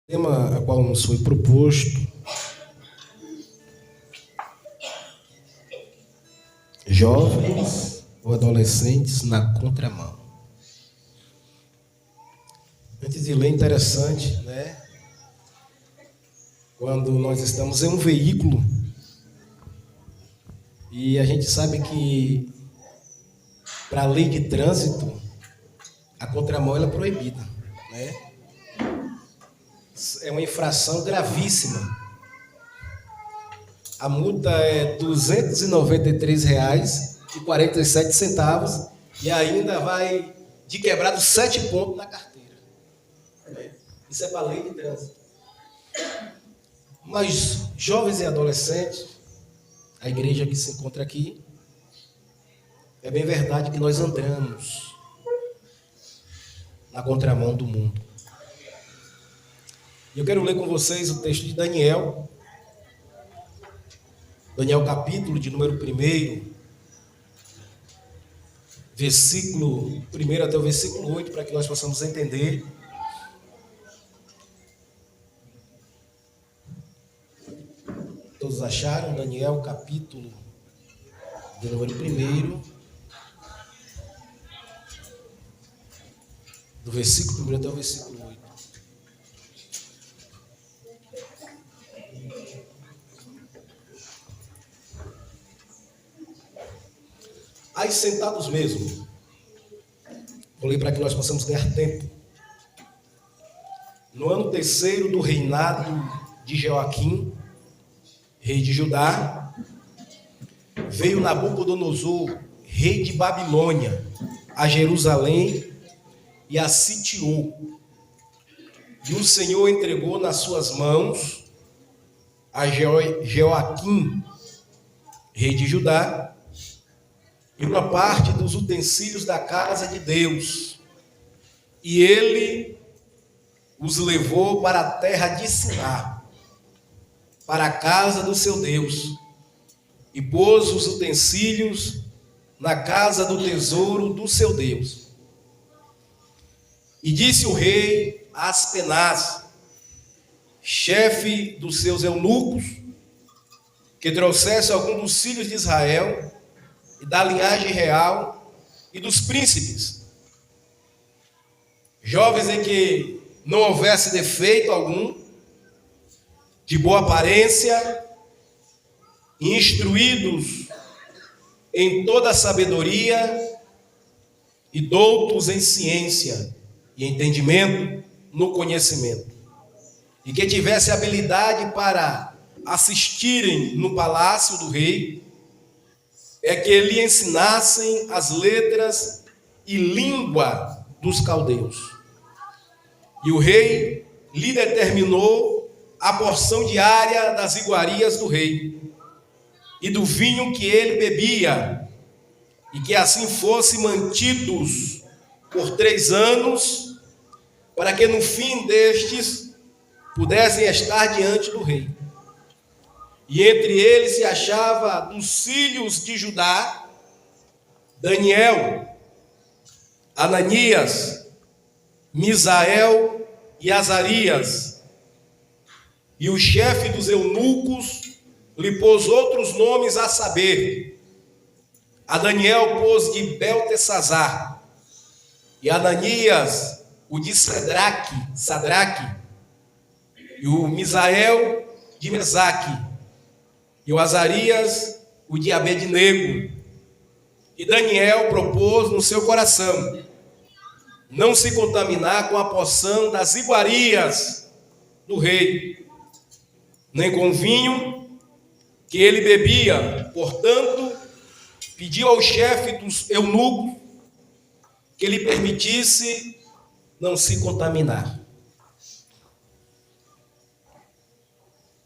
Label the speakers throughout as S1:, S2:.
S1: Tema a qual nos foi proposto: jovens ou adolescentes na contramão. Antes de ler, interessante, né? Quando nós estamos em um veículo e a gente sabe que para a lei de trânsito a contramão ela é proibida, né? É uma infração gravíssima. A multa é R$ 293,47 e ainda vai de quebrado 7 pontos na carteira. Isso é para a lei de trânsito. Mas, jovens e adolescentes, a igreja que se encontra aqui, é bem verdade que nós andamos na contramão do mundo. E eu quero ler com vocês o texto de Daniel capítulo de número 1, versículo 1 até o versículo 8, para que nós possamos entender. Todos acharam? Daniel capítulo de número 1, do versículo 1 até o versículo 8. Aí sentados mesmo, vou ler para que nós possamos ganhar tempo. No ano 3º do reinado de Joaquim, rei de Judá, veio Nabucodonosor, rei de Babilônia, a Jerusalém e a sitiou. E o Senhor entregou nas suas mãos a Joaquim, rei de Judá, e uma parte dos utensílios da casa de Deus, e ele os levou para a terra de Siná, para a casa do seu Deus, e pôs os utensílios na casa do tesouro do seu Deus. E disse o rei a Aspenaz, chefe dos seus eunucos, que trouxesse algum dos filhos de Israel e da linhagem real e dos príncipes, jovens em que não houvesse defeito algum, de boa aparência, instruídos em toda a sabedoria e doutos em ciência e entendimento no conhecimento, e que tivesse habilidade para assistirem no palácio do rei, é que lhe ensinassem as letras e língua dos caldeus. E o rei lhe determinou a porção diária das iguarias do rei e do vinho que ele bebia, e que assim fossem mantidos por 3 anos, para que no fim destes pudessem estar diante do rei. E entre eles se achava dos filhos de Judá, Daniel, Ananias, Misael e Azarias. E o chefe dos eunucos lhe pôs outros nomes, a saber: a Daniel pôs de Beltesazar, e Ananias o de Sadraque, e o Misael de Mesaque, e o Azarias o de Abednego. E Daniel propôs no seu coração não se contaminar com a porção das iguarias do rei, nem com o vinho que ele bebia. Portanto, pediu ao chefe dos eunucos que lhe permitisse não se contaminar.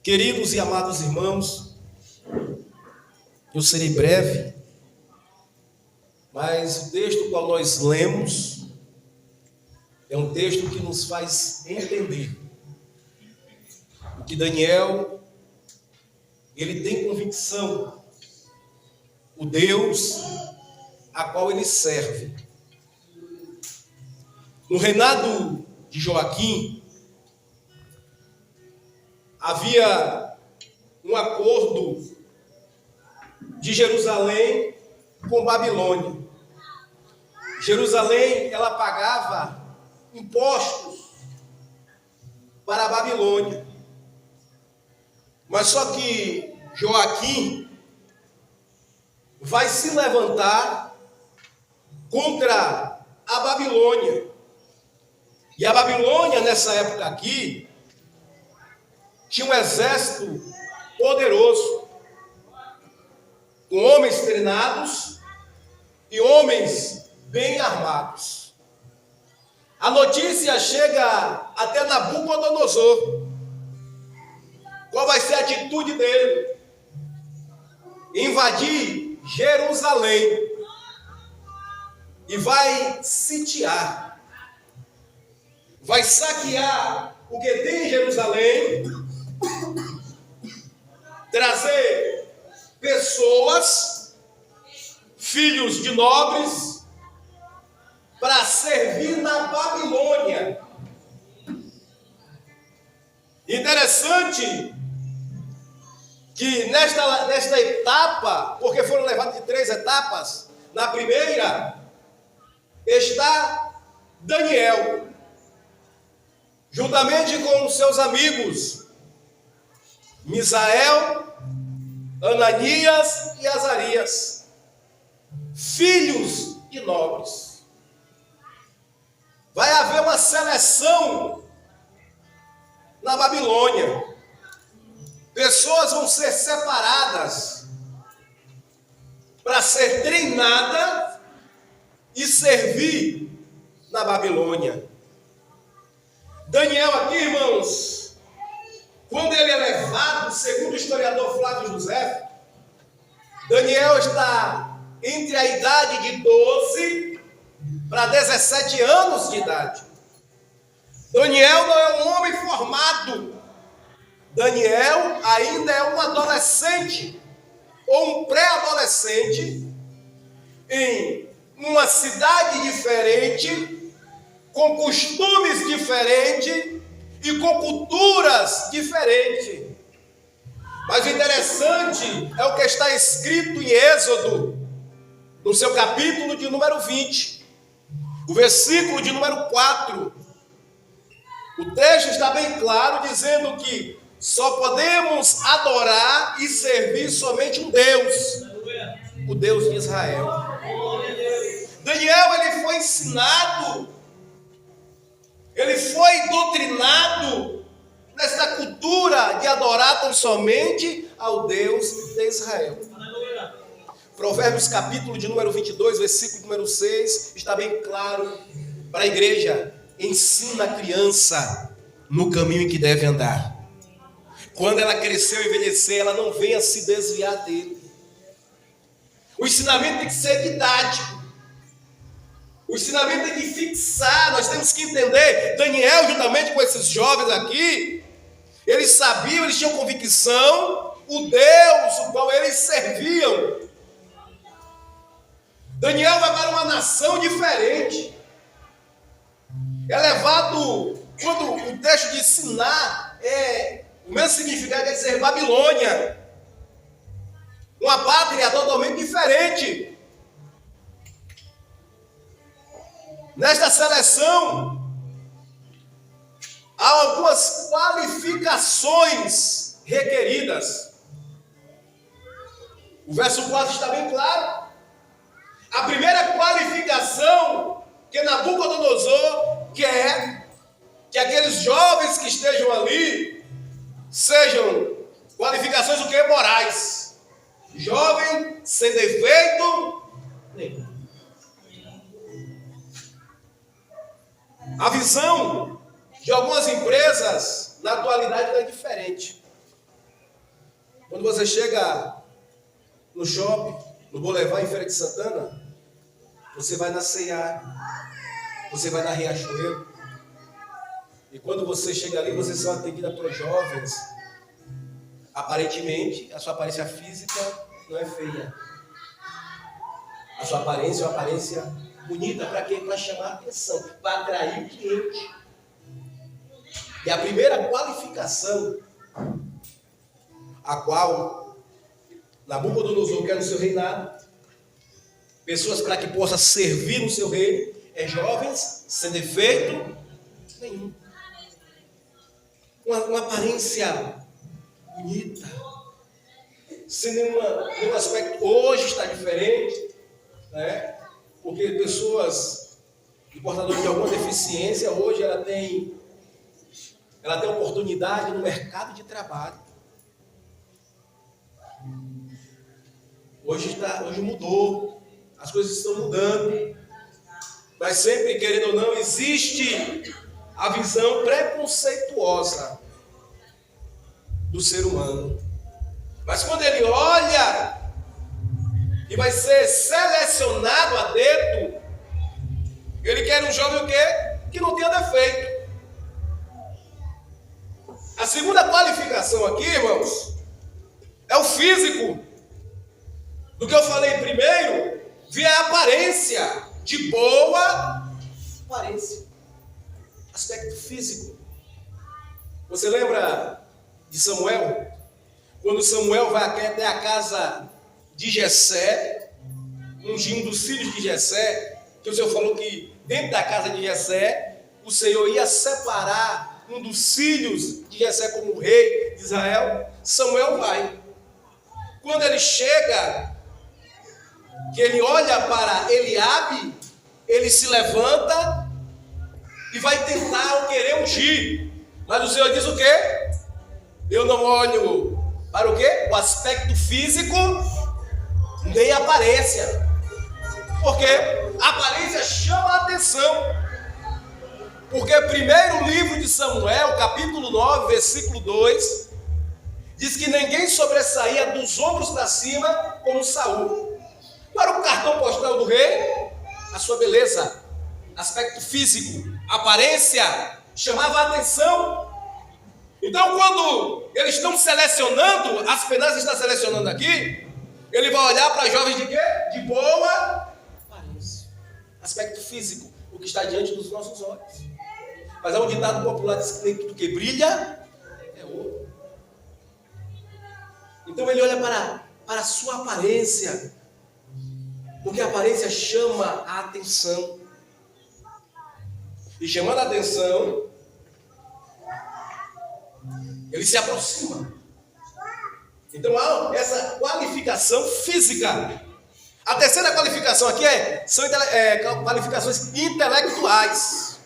S1: Queridos e amados irmãos, eu serei breve, mas o texto qual nós lemos é um texto que nos faz entender o que Daniel, ele tem convicção, o Deus a qual ele serve. No reinado de Joaquim, havia um acordo de Jerusalém com Babilônia. Jerusalém, ela pagava impostos para a Babilônia. Mas só que Joaquim vai se levantar contra a Babilônia. E a Babilônia, nessa época aqui, tinha um exército poderoso, com homens treinados e homens bem armados. A notícia chega até Nabucodonosor. Qual vai ser a atitude dele? Invadir Jerusalém e vai sitiar, vai saquear o que tem em Jerusalém, trazer pessoas, filhos de nobres, para servir na Babilônia. Interessante que nesta etapa, porque foram levados de 3 etapas, na primeira está Daniel, juntamente com os seus amigos Misael, Ananias e Azarias, filhos de nobres. Vai haver uma seleção na Babilônia. Pessoas vão ser separadas para ser treinadas e servir na Babilônia. Daniel aqui, irmãos, quando ele é levado, segundo o historiador Flávio José, Daniel está entre a idade de 12 para 17 anos de idade. Daniel não é um homem formado. Daniel ainda é um adolescente ou um pré-adolescente em uma cidade diferente, com costumes diferentes e com culturas diferentes. Mas o interessante é o que está escrito em Êxodo, no seu capítulo de número 20, o versículo de número 4. O texto está bem claro, dizendo que só podemos adorar e servir somente um Deus, o Deus de Israel. Daniel, ele foi ensinado, ele foi doutrinado nessa cultura de adorar tão somente ao Deus de Israel. Provérbios capítulo de número 22, versículo número 6, está bem claro para a igreja: ensina a criança no caminho em que deve andar. Quando ela crescer e envelhecer, ela não venha se desviar dele. O ensinamento tem que ser didático. O ensinamento tem que fixar. Nós temos que entender. Daniel, juntamente com esses jovens aqui, eles sabiam, eles tinham convicção, o Deus o qual eles serviam. Daniel vai para uma nação diferente. É levado, quando o texto de ensinar o mesmo significado, quer dizer Babilônia, uma pátria totalmente diferente. Nesta seleção, há algumas qualificações requeridas. O verso 4 está bem claro. A primeira qualificação que Nabucodonosor quer que aqueles jovens que estejam ali sejam qualificações o que? Morais. Jovem sem defeito nenhum. A visão de algumas empresas na atualidade é diferente. Quando você chega no shopping, no Boulevard, em Feira de Santana, você vai na C&A, você vai na Riachuelo, e quando você chega ali, você são atendida por jovens. Aparentemente, a sua aparência física não é feia. A sua aparência é uma aparência bonita. Para quê? Para chamar a atenção, para atrair o cliente. E a primeira qualificação a qual Nabucodonosor quer no seu reinado, pessoas para que possa servir no seu reino, jovens, sem defeito nenhum, uma aparência bonita, sem nenhum aspecto. Hoje está diferente, né? Porque pessoas portadoras de alguma deficiência, hoje ela tem oportunidade no mercado de trabalho. Hoje mudou, as coisas estão mudando, mas sempre, querendo ou não, existe a visão preconceituosa do ser humano. Mas quando ele olha e vai ser selecionado a dedo, ele quer um jovem o quê? Que não tenha defeito. A segunda qualificação aqui, irmãos, é o físico. Do que eu falei primeiro, vi a aparência, de boa aparência, aspecto físico. Você lembra de Samuel? Quando Samuel vai até a casa de Jessé, ungindo os filhos de Jessé, que o Senhor falou que dentro da casa de Jessé, o Senhor ia separar um dos filhos de Jessé como rei de Israel. Samuel vai. Quando ele chega, que ele olha para Eliabe, ele se levanta e vai tentar querer ungir. Mas o Senhor diz o quê? Eu não olho para o quê? O aspecto físico, nem a aparência. Porque a aparência chama a atenção. Porque primeiro livro de Samuel, capítulo 9, versículo 2, diz que ninguém sobressaía dos ombros para cima como Saul. Para o cartão postal do rei, a sua beleza, aspecto físico, aparência, chamava a atenção. Então, quando eles estão selecionando, as penas estão selecionando aqui, ele vai olhar para jovens de quê? De boa aparência, aspecto físico, o que está diante dos nossos olhos. Mas há um ditado popular que diz que nem tudo que brilha é ouro. Então ele olha para a sua aparência, porque a aparência chama a atenção. E chamando a atenção, ele se aproxima. Então há essa qualificação física. A terceira qualificação aqui são qualificações intelectuais.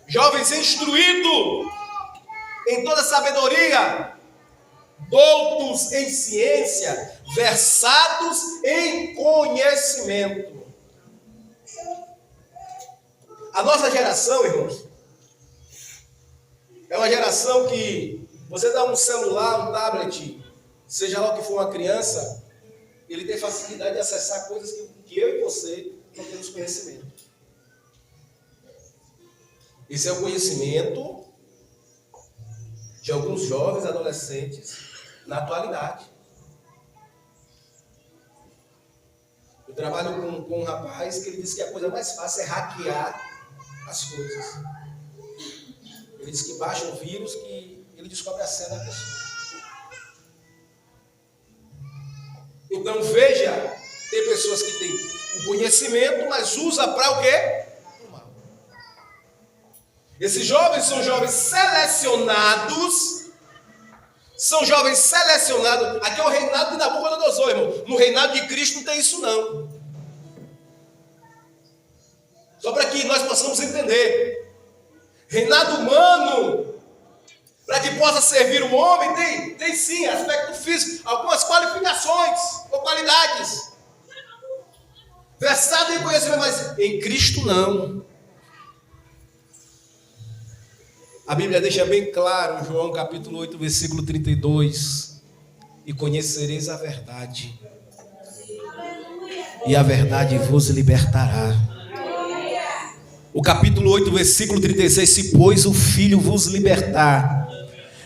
S1: Jovens instruídos em toda sabedoria, doutos em ciência, versados em conhecimento. A nossa geração, irmãos, é uma geração que você dá um celular, um tablet, seja lá o que for uma criança, ele tem facilidade de acessar coisas que eu e você não temos conhecimento. Esse é o conhecimento de alguns jovens adolescentes na atualidade. Eu trabalho com um rapaz que ele disse que a coisa mais fácil é hackear as coisas. Ele disse que baixa um vírus que ele descobre a senha da pessoa. Então veja, tem pessoas que têm o conhecimento, mas usa para o quê? O mal. Esses jovens são jovens selecionados. São jovens selecionados. Aqui é o reinado de Nabucodonosor, irmão. No reinado de Cristo não tem isso não. Só para que nós possamos entender. Reinado humano, para que possa servir o homem, tem sim aspecto físico, algumas qualificações ou qualidades. Versado em conhecimento, mas em Cristo não. A Bíblia deixa bem claro, João capítulo 8, versículo 32. E conhecereis a verdade, e a verdade vos libertará. O capítulo 8, versículo 36, se pois o Filho vos libertar,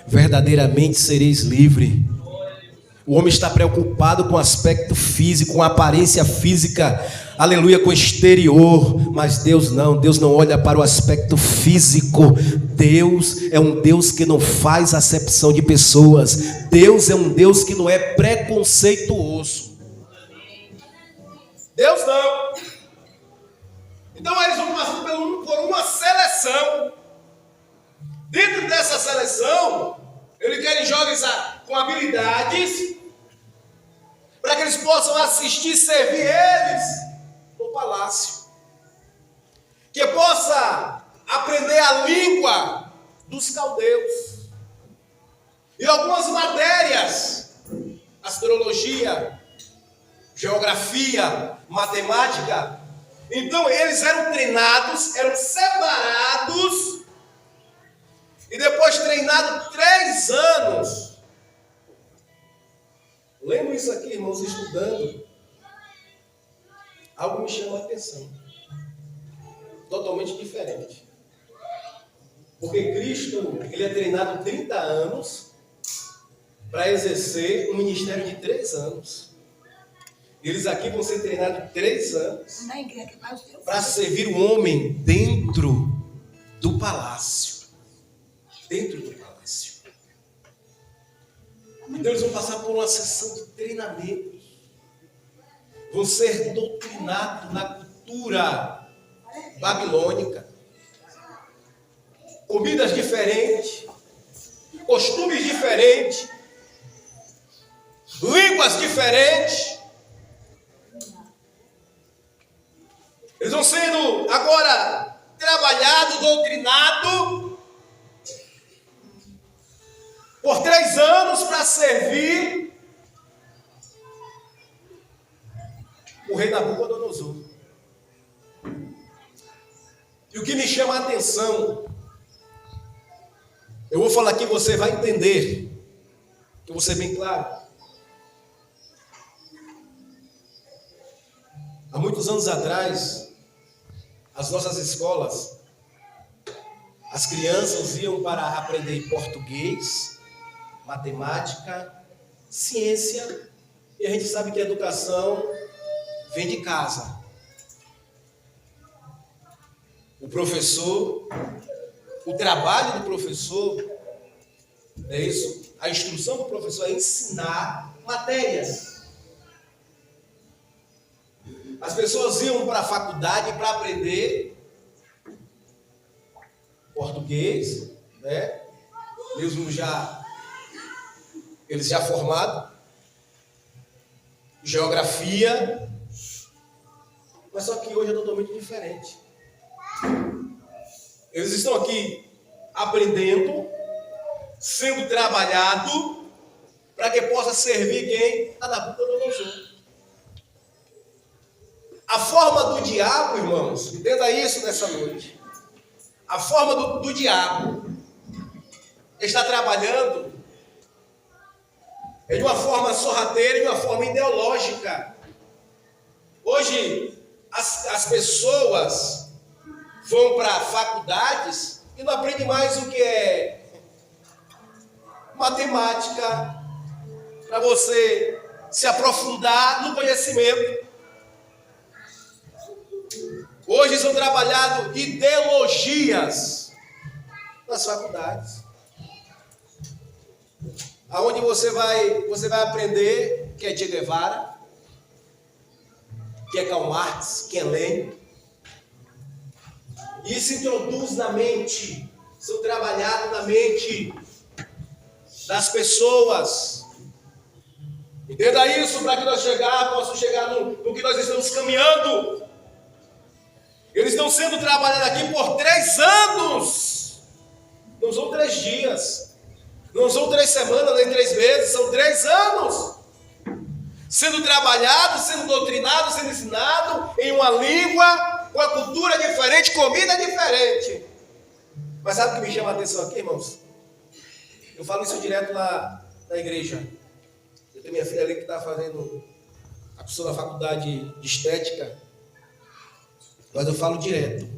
S1: verdadeiramente sereis livres. O homem está preocupado com o aspecto físico, com a aparência física, aleluia, com o exterior, mas Deus não olha para o aspecto físico. Deus é um Deus que não faz acepção de pessoas. Deus é um Deus que não é preconceituoso. Deus não. Então eles vão passando por uma seleção. Dentro dessa seleção, eles querem jovens com habilidades para que eles possam assistir e servir eles no palácio. Que possa aprender a língua dos caldeus. E algumas matérias, astrologia, geografia, matemática. Então eles eram treinados, eram separados, e depois treinados 3 anos. Lendo isso aqui, irmãos, estudando, algo me chama a atenção. Totalmente diferente. Porque Cristo, ele é treinado 30 anos para exercer um ministério de 3 anos. Eles aqui vão ser treinados 3 anos para servir o homem dentro do palácio. Dentro do palácio. Então eles vão passar por uma sessão de treinamento. Vão ser doutrinados na cultura babilônica. Comidas diferentes, costumes diferentes, línguas diferentes. Eles vão sendo agora trabalhados, doutrinados por 3 anos para servir o rei Nabucodonosor. E o que me chama a atenção, eu vou falar aqui, você vai entender, que eu vou ser bem claro. Há muitos anos atrás, as nossas escolas, as crianças iam para aprender português, matemática, ciência, e a gente sabe que a educação vem de casa. O professor, o trabalho do professor, é isso? A instrução do professor é ensinar matérias. As pessoas iam para a faculdade para aprender português, né? Mesmo eles já formados, geografia, mas só que hoje é totalmente diferente. Eles estão aqui aprendendo, sendo trabalhado, para que possa servir quem? A Nabucodonosor. A forma do diabo, irmãos, entenda isso nessa noite. A forma do diabo está trabalhando de uma forma sorrateira e de uma forma ideológica. Hoje, as pessoas vão para faculdades e não aprendem mais o que é matemática, para você se aprofundar no conhecimento. Hoje são trabalhadas ideologias nas faculdades. Aonde você vai aprender que é Che Guevara, que é Karl Marx, que é Lenin. E isso introduz na mente, são trabalhados na mente das pessoas. Entenda isso para que nós possamos chegar no que nós estamos caminhando. Eles estão sendo trabalhados aqui por 3 anos. Não são 3 dias. Não são 3 semanas, nem 3 meses. São 3 anos. Sendo trabalhado, sendo doutrinado, sendo ensinado em uma língua, com a cultura diferente, comida diferente. Mas sabe o que me chama a atenção aqui, irmãos? Eu falo isso direto lá na igreja. Eu tenho minha filha ali que está fazendo a pessoa da faculdade de estética. Mas eu falo direto.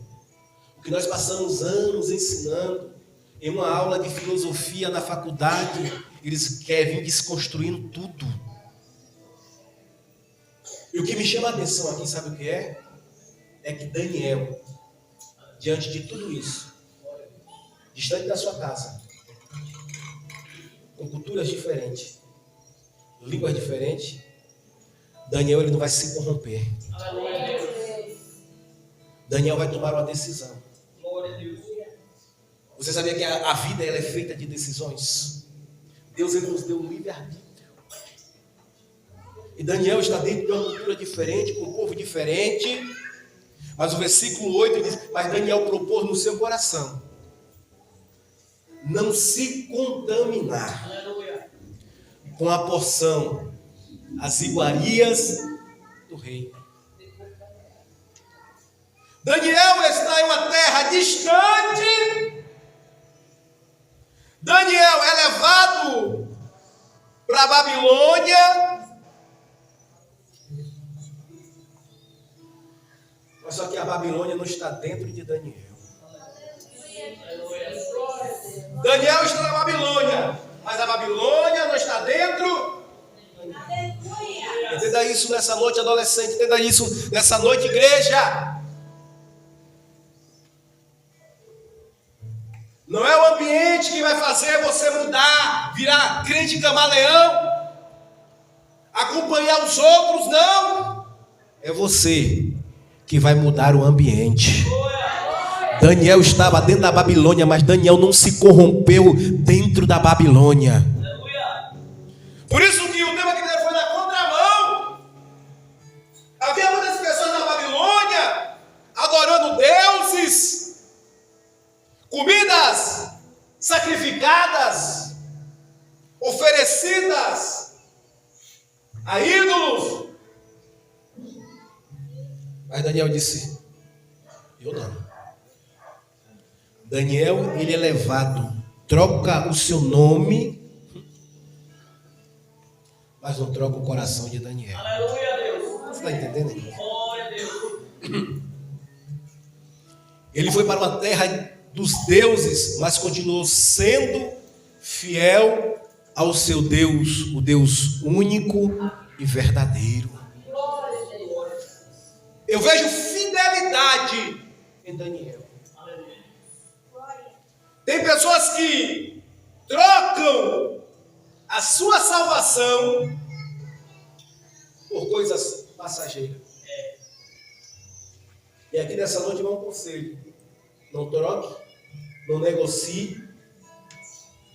S1: O que nós passamos anos ensinando em uma aula de filosofia na faculdade, eles querem vir desconstruindo tudo. E o que me chama a atenção aqui, sabe o que é? É que Daniel, diante de tudo isso, distante da sua casa, com culturas diferentes, línguas diferentes, Daniel ele não vai se corromper. Daniel vai tomar uma decisão. Você sabia que a vida ela é feita de decisões? Deus ele nos deu um livre-arbítrio. E Daniel está dentro de uma cultura diferente, com um povo diferente. Mas o versículo 8 diz: mas Daniel propôs no seu coração não se contaminar com a porção, as iguarias do rei. Daniel está em uma terra distante. Daniel é levado para a Babilônia. Mas só que a Babilônia não está dentro de Daniel. Daniel está na Babilônia, mas a Babilônia não está dentro. Entenda isso nessa noite, adolescente. Entenda isso nessa noite, igreja. Não é o ambiente que vai fazer você mudar, virar crente camaleão, acompanhar os outros, não. É você que vai mudar o ambiente. Daniel estava dentro da Babilônia, mas Daniel não se corrompeu dentro da Babilônia. Por isso que o tema que foi na contramão. Havia muitas pessoas na Babilônia adorando deuses, comidas sacrificadas, oferecidas a ídolos. Mas Daniel disse: eu não. Daniel, ele é levado, troca o seu nome, mas não troca o coração de Daniel. Aleluia a Deus. Você está entendendo? Glória a Deus. Ele foi para uma terra dos deuses, mas continuou sendo fiel ao seu Deus, o Deus único e verdadeiro. Eu vejo fidelidade em Daniel. Tem pessoas que trocam a sua salvação por coisas passageiras. E aqui nessa noite vai um conselho: não troque, não negocie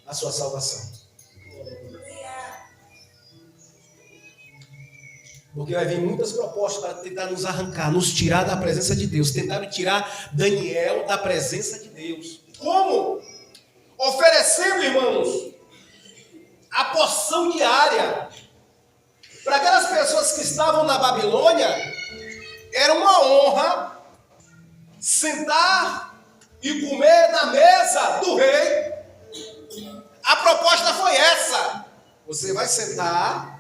S1: a sua salvação. Porque vai vir muitas propostas para tentar nos arrancar, nos tirar da presença de Deus. Tentaram tirar Daniel da presença de Deus. Como? Oferecendo, irmãos, a porção diária. Para aquelas pessoas que estavam na Babilônia, era uma honra sentar e comer na mesa do rei. A proposta foi essa: você vai sentar,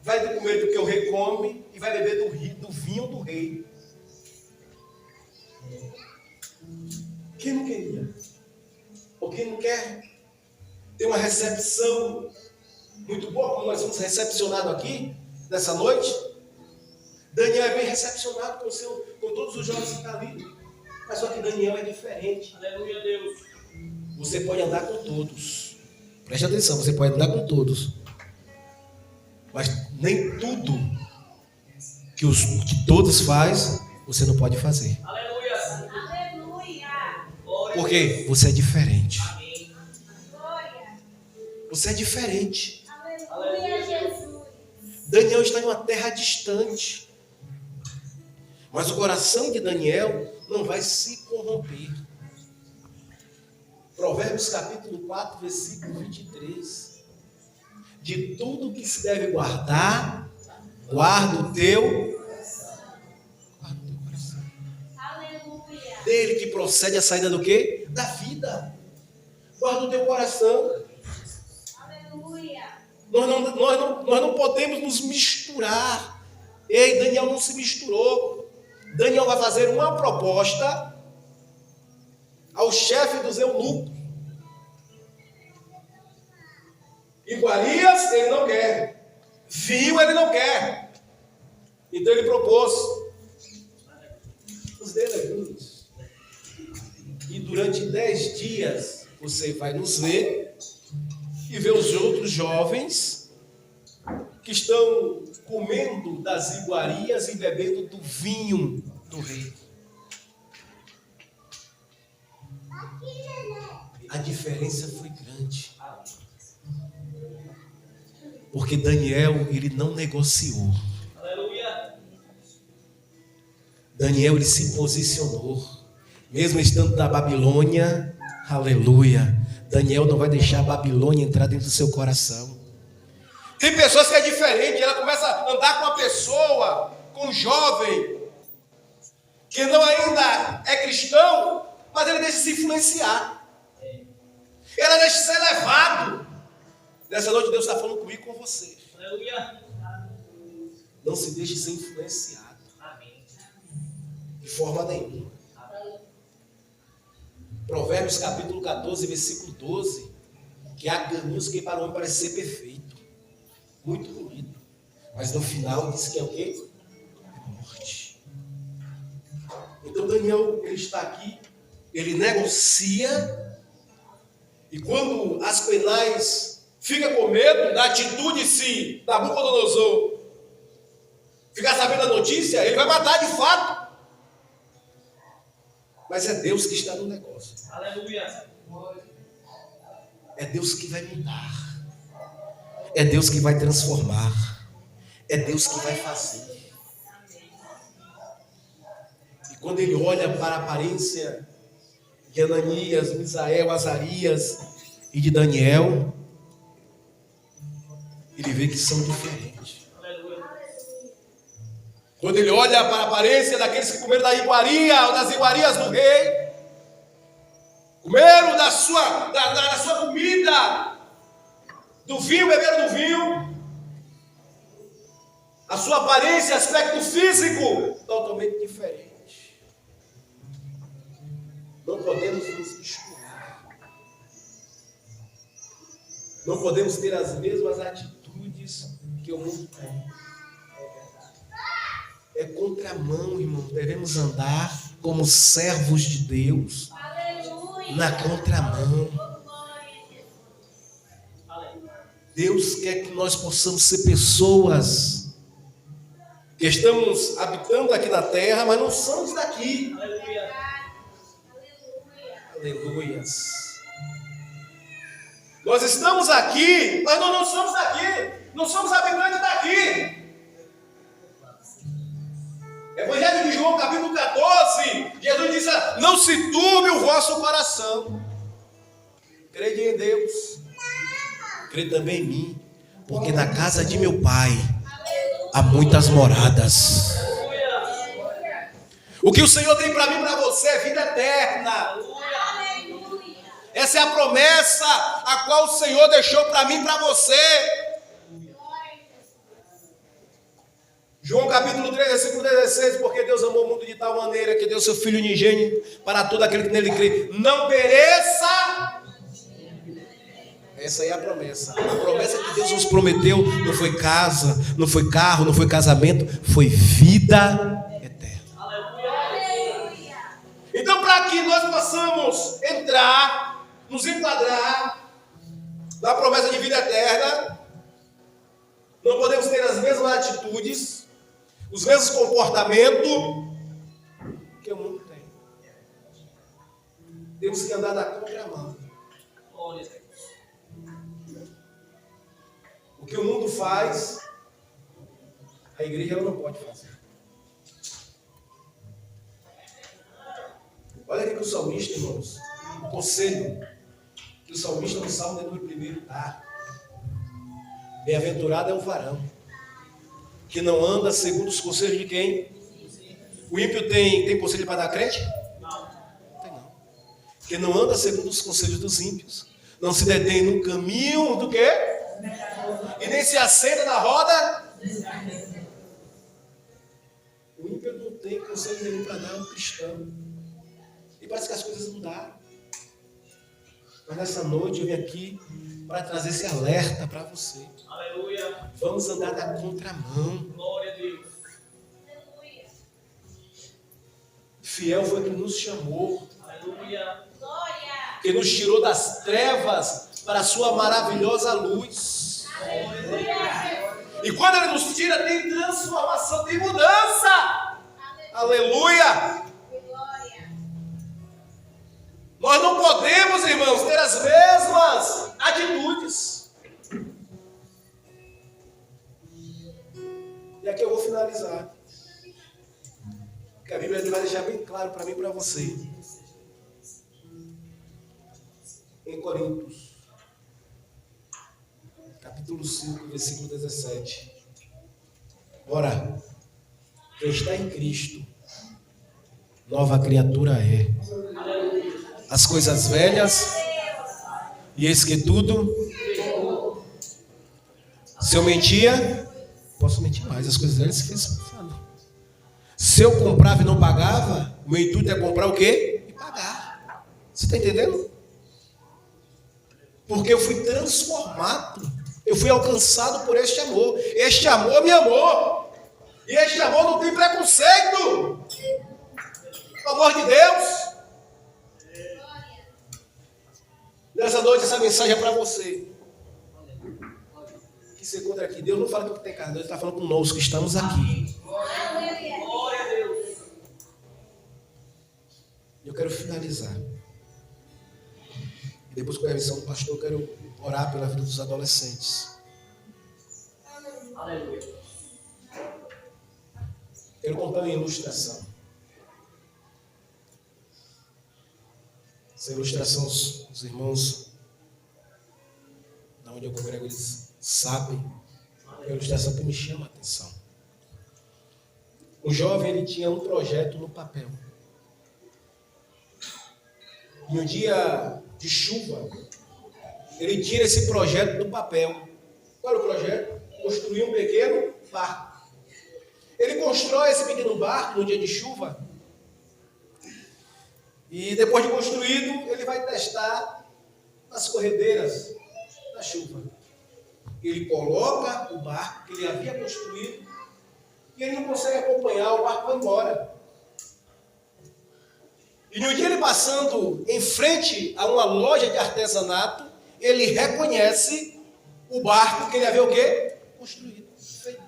S1: vai comer do que o rei come e vai beber do vinho do rei. Quem não queria? Ou quem não quer ter uma recepção muito boa, como nós somos recepcionados aqui nessa noite? Daniel é bem recepcionado com todos os jovens que estão ali. Mas só que Daniel é diferente. Aleluia a Deus. Você pode andar com todos. Preste atenção, você pode andar com todos. Mas nem tudo que todos fazem, você não pode fazer. Aleluia. Porque você é diferente. Você é diferente. Daniel está em uma terra distante. Mas o coração de Daniel não vai se corromper. Provérbios capítulo 4, versículo 23. De tudo que se deve guardar, guarda o teu coração. Aleluia. Dele que procede a saída do quê? Da vida. Guarda o teu coração. Aleluia. Nós não podemos nos misturar. Ei, Daniel não se misturou. Daniel vai fazer uma proposta ao chefe dos eunucos. Iguarias ele não quer, vinho ele não quer. Então ele propôs os deleguinhos. E durante 10 dias você vai nos ver e ver os outros jovens que estão comendo das iguarias e bebendo do vinho do rei. A diferença foi grande. Porque Daniel, ele não negociou. Daniel, ele se posicionou. Mesmo estando na Babilônia, aleluia. Daniel não vai deixar a Babilônia entrar dentro do seu coração. Tem pessoas que é diferente. Ela começa a andar com uma pessoa, com um jovem, que não ainda é cristão, mas ele deixa se influenciar. Ela deixa ser levado. Nessa noite Deus está falando comigo e com você. Aleluia. Não se deixe ser influenciado. Amém. De forma nenhuma. Amém. Provérbios capítulo 14, versículo 12. Que há caminhos que para o homem parece ser perfeito. Muito bonito. Mas no final diz que é o quê? É morte. Então Daniel, ele está aqui. Ele negocia. E quando Aspenaz fica com medo da atitude se Nabucodonosor ficar sabendo da notícia, ele vai matar de fato. Mas é Deus que está no negócio. Aleluia. É Deus que vai mudar. É Deus que vai transformar. É Deus que vai fazer. E quando ele olha para a aparência de Ananias, Misael, Azarias e de Daniel, ele vê que são diferentes. Quando ele olha para a aparência daqueles que comeram da iguaria, ou das iguarias do rei, comeram da sua comida, do vinho, beberam do vinho, a sua aparência, aspecto físico, totalmente diferente. Não podemos nos misturar. Não podemos ter as mesmas atitudes que o mundo tem. É contramão, irmão. Devemos andar como servos de Deus. Na contramão. Deus quer que nós possamos ser pessoas que estamos habitando aqui na terra, mas não somos daqui. Aleluias. Nós estamos aqui, mas nós não somos daqui. Não somos habitantes daqui. Evangelho de João, capítulo 14. Jesus disse: não se turbe o vosso coração. Crede em Deus. Crede também em mim. Porque na casa de meu Pai há muitas moradas. O que o Senhor tem para mim e para você é vida eterna. Essa é a promessa a qual o Senhor deixou para mim e para você. João capítulo 3, versículo 16. Porque Deus amou o mundo de tal maneira que deu seu Filho unigênito para todo aquele que nele crê, não pereça. Essa aí é a promessa. A promessa que Deus nos prometeu não foi casa, não foi carro, não foi casamento, foi vida eterna. Então, para que nós possamos entrar, nos enquadrar na promessa de vida eterna, não podemos ter as mesmas atitudes, os mesmos comportamentos que o mundo tem. Temos que andar na contramão. O que o mundo faz, a igreja não pode fazer. Olha aqui que o salmista, irmãos, o conselho que o salmista no Salmo de número 1 dá. Bem-aventurado é o varão que não anda segundo os conselhos de quem? O ímpio tem conselho para dar crente? Não. Tem não. Que não anda segundo os conselhos dos ímpios. Não se detém no caminho do quê? E nem se assenta na roda. O ímpio não tem conselho nenhum para dar a um cristão. E parece que as coisas mudaram. Mas nessa noite eu vim aqui para trazer esse alerta para você. Aleluia. Vamos andar na contramão. Glória a Deus. Aleluia. Fiel foi que nos chamou. Aleluia. que nos tirou das trevas para a sua maravilhosa luz. E quando Ele nos tira, tem transformação, tem mudança. Aleluia! Nós não podemos, irmãos, ter as mesmas atitudes. E aqui eu vou finalizar. Porque a Bíblia vai deixar bem claro para mim e para você. Em Coríntios, capítulo 5, versículo 17. Ora, quem está em Cristo, nova criatura é. As coisas velhas, e eis que tudo. Se eu mentia, posso mentir mais, as coisas velhas se fez passado. Se eu comprava e não pagava, o meu intuito é comprar o quê? E pagar. Você está entendendo? Porque eu fui transformado, eu fui alcançado por este amor. Este amor me amou. E este amor não tem preconceito. Pelo amor de Deus. Nessa noite, essa mensagem é para você. Que você encontra aqui. Deus não fala que tem casa, Deus está falando conosco que estamos aqui.
S2: Glória a Deus.
S1: Eu quero finalizar. E depois, com a permissão do pastor, eu quero orar pela vida dos adolescentes.
S2: Aleluia.
S1: Quero contar uma ilustração. Essa ilustração, os irmãos, da onde eu congrego, eles sabem. É uma ilustração que me chama a atenção. O jovem, ele tinha um projeto no papel. E um dia de chuva, ele tira esse projeto do papel. Qual é o projeto? Construir um pequeno barco. Ele constrói esse pequeno barco no dia de chuva. E depois de construído, ele vai testar nas corredeiras da chuva. Ele coloca o barco que ele havia construído e ele não consegue acompanhar, o barco vai embora. E no dia ele passando em frente a uma loja de artesanato, ele reconhece o barco que ele havia o quê? Construído, feito.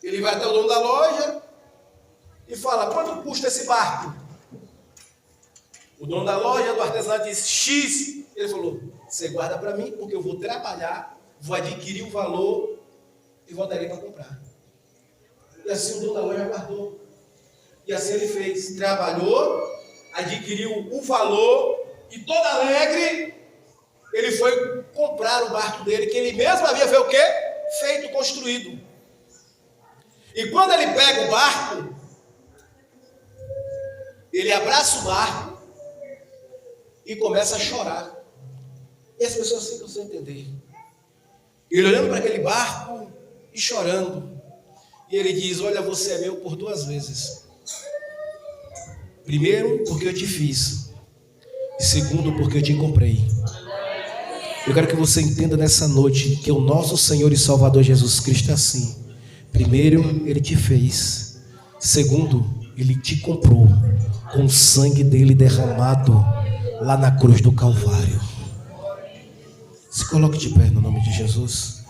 S1: Ele vai até o dono da loja e fala: quanto custa esse barco? O dono da loja, do artesanato, disse X. Ele falou: você guarda para mim, porque eu vou trabalhar, vou adquirir o valor e voltarei para comprar. E assim o dono da loja guardou. E assim ele fez. Trabalhou, adquiriu o valor e todo alegre, ele foi comprar o barco dele, que ele mesmo havia feito o quê? Feito, construído. E quando ele pega o barco, ele abraça o barco e começa a chorar. E as pessoas sempre precisam entender. Ele olhando para aquele barco e chorando. E ele diz: olha, você é meu por 2 vezes. Primeiro, porque eu te fiz. E segundo, porque eu te comprei. Eu quero que você entenda nessa noite que o nosso Senhor e Salvador Jesus Cristo é assim. Primeiro, Ele te fez. Segundo, Ele te comprou com o sangue dele derramado lá na cruz do Calvário. Se coloque de pé no nome de Jesus.